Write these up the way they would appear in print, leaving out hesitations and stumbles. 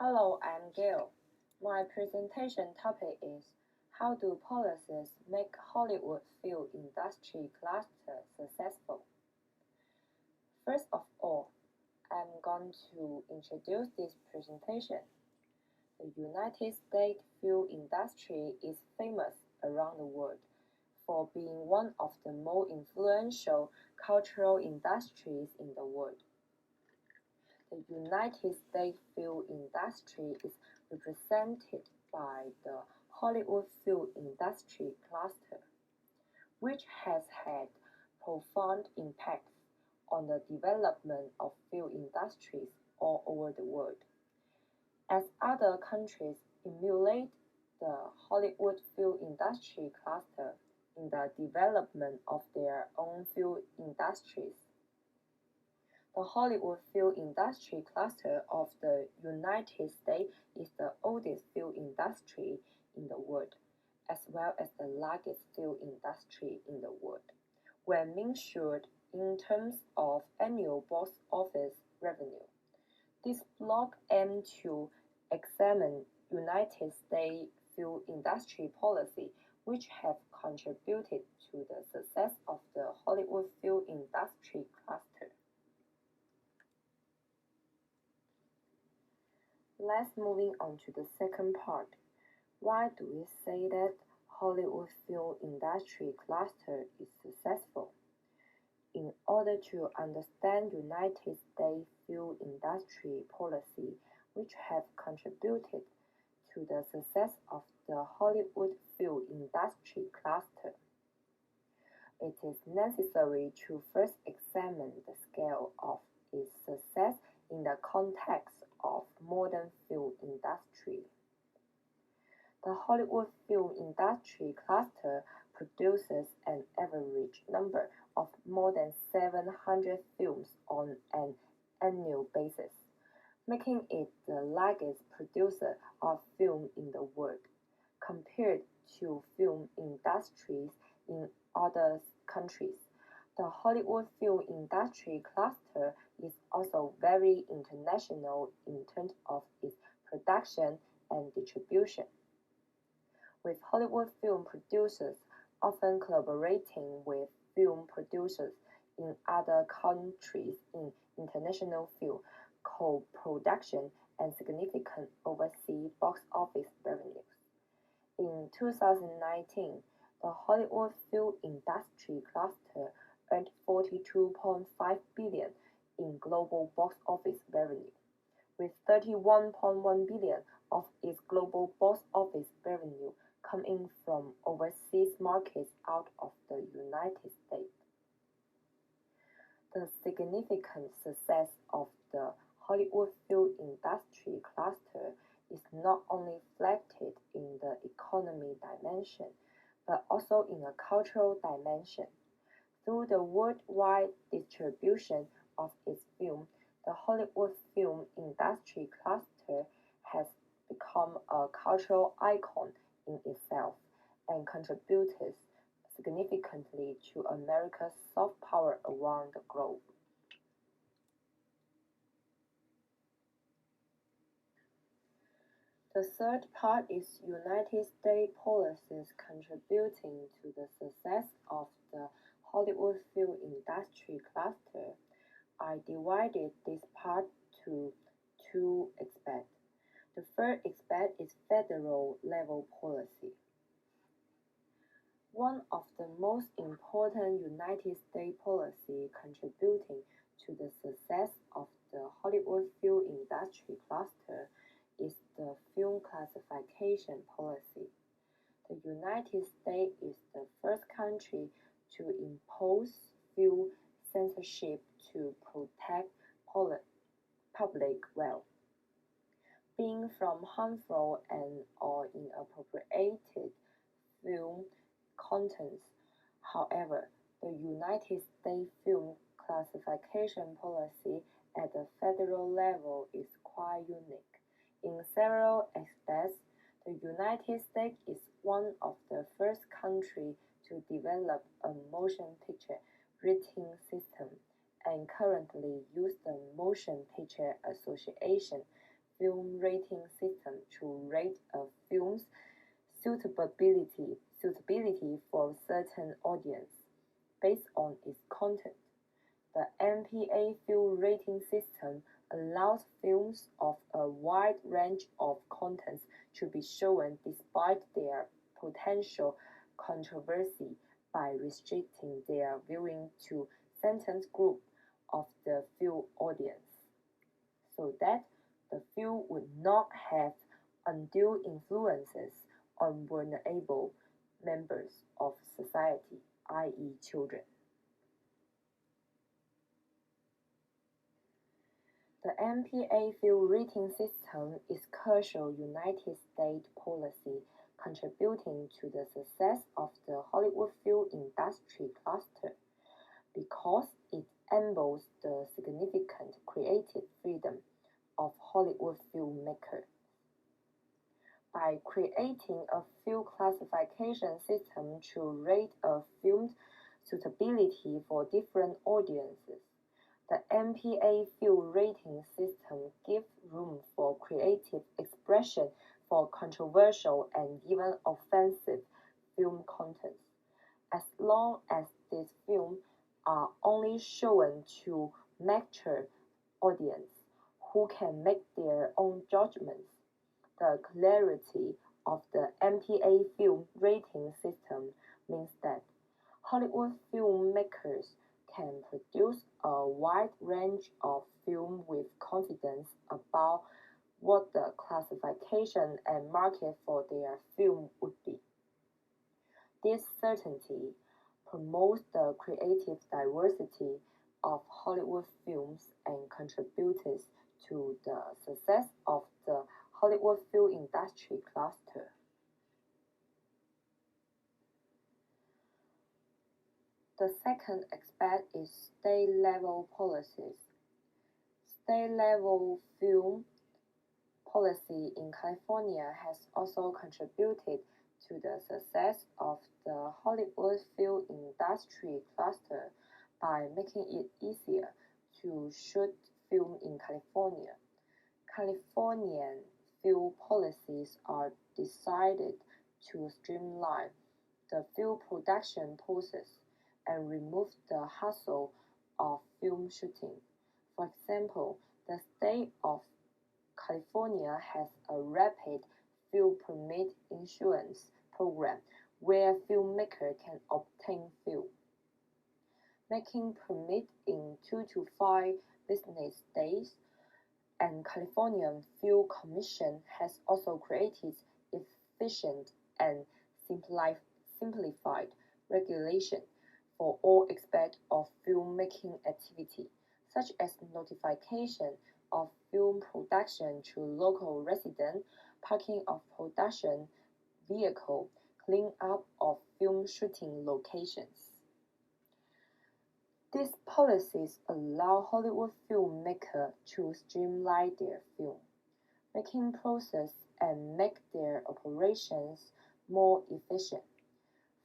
Hello, I'm Gail. My presentation topic is how do policies make Hollywood film industry cluster successful? First of all, I'm going to introduce this presentation. The United States film industry is famous around the world for being one of the most influential cultural industries in the world. The United States film industry is represented by the Hollywood Film Industry Cluster, which has had profound impacts on the development of film industries all over the world. As other countries emulate the Hollywood Film Industry Cluster in the development of their own film industries, the Hollywood Film Industry Cluster of the United States is the oldest film industry in the world, as well as the largest film industry in the world, when measured in terms of annual box office revenue. This blog aims to examine United States film industry policy which have contributed to the success of the Hollywood film industry cluster. Let's moving on to the second part. Why do we say that Hollywood film industry cluster is successful? In order to understand United States film industry policy, which have contributed to the success of the Hollywood film industry cluster, it is necessary to first examine the scale of its success in the context of modern film industry. The Hollywood film industry cluster produces an average number of more than 700 films on an annual basis, making it the largest producer of film in the world, compared to film industries in other countries. The Hollywood film industry cluster is also very international in terms of its production and distribution, with Hollywood film producers often collaborating with film producers in other countries in international film co-production and significant overseas box office revenues. In 2019, the Hollywood film industry cluster earned $42.5 billion in global box office revenue, with $31.1 billion of its global box office revenue coming from overseas markets out of the United States. The significant success of the Hollywood film industry cluster is not only reflected in the economic dimension, but also in a cultural dimension. Through the worldwide distribution of its film, the Hollywood film industry cluster has become a cultural icon in itself and contributed significantly to America's soft power around the globe. The third part is United States policies contributing to the success of the Hollywood film industry cluster. I divided this part to two aspects. The first aspect is federal level policy. One of the most important United States policy contributing to the success of the Hollywood film industry cluster is the film classification policy. The United States is the first country to impose film censorship to protect public wealth. Being from harmful and or inappropriate film contents. However, the United States film classification policy at the federal level is quite unique. In several aspects, the United States is one of the first countries to develop a motion picture rating system and currently use the Motion Picture Association film rating system to rate a film's suitability for a certain audience based on its content. The MPA film rating system allows films of a wide range of contents to be shown despite their potential controversy by restricting their viewing to certain group of the film audience, so that the film would not have undue influences on vulnerable members of society, i.e. children. The MPA film rating system is crucial United States policy contributing to the success of the Hollywood film industry cluster because it enables the significant creative freedom of Hollywood filmmakers. By creating a film classification system to rate a film's suitability for different audiences, the MPA film rating system gives room for creative expression for controversial and even offensive film contents, as long as these films are only shown to mature audience who can make their own judgments. The clarity of the MPA film rating system means that Hollywood filmmakers can produce a wide range of film with confidence about what the classification and market for their film would be. This certainty promotes the creative diversity of Hollywood films and contributes to the success of the Hollywood film industry cluster. The second aspect is state-level policies. State-level film policy in California has also contributed to the success of the Hollywood film industry cluster by making it easier to shoot film in California. Californian film policies are designed to streamline the film production process and remove the hassle of film shooting. For example, the state of California has a rapid film permit issuance program where filmmakers can obtain film making permit in 2 to 5 business days, and California Film Commission has also created efficient and simplified regulation for all aspects of filmmaking activity, such as notification of film production to local residents, parking of production vehicle, clean-up of film shooting locations. These policies allow Hollywood filmmakers to streamline their film making process and make their operations more efficient.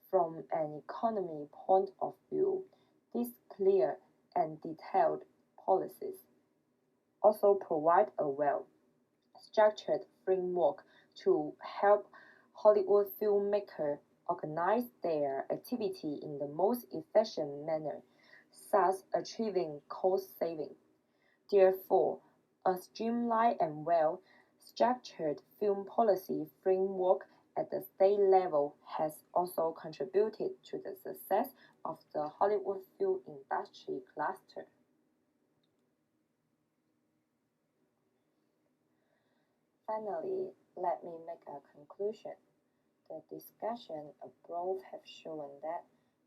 From an economy point of view, these clear and detailed policies also provide a well-structured framework to help Hollywood filmmakers organize their activity in the most efficient manner, thus achieving cost saving. Therefore, a streamlined and well-structured film policy framework at the state level has also contributed to the success of the Hollywood film industry cluster. Finally, let me make a conclusion. The discussion above have shown that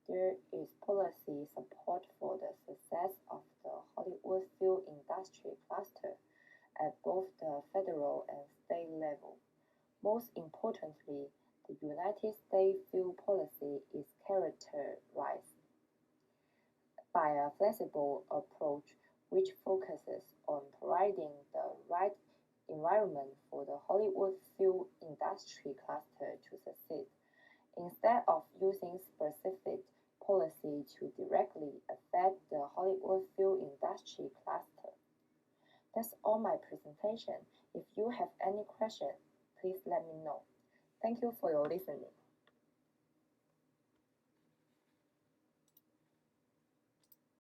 there is policy support for the success of the Hollywood film industry cluster at both the federal and state level. Most importantly, the United States film policy is characterized by a flexible approach which focuses on providing the right environment for the Hollywood film industry cluster to succeed, instead of using specific policy to directly affect the Hollywood film industry cluster. That's all my presentation. If you have any question, please let me know. Thank you for your listening.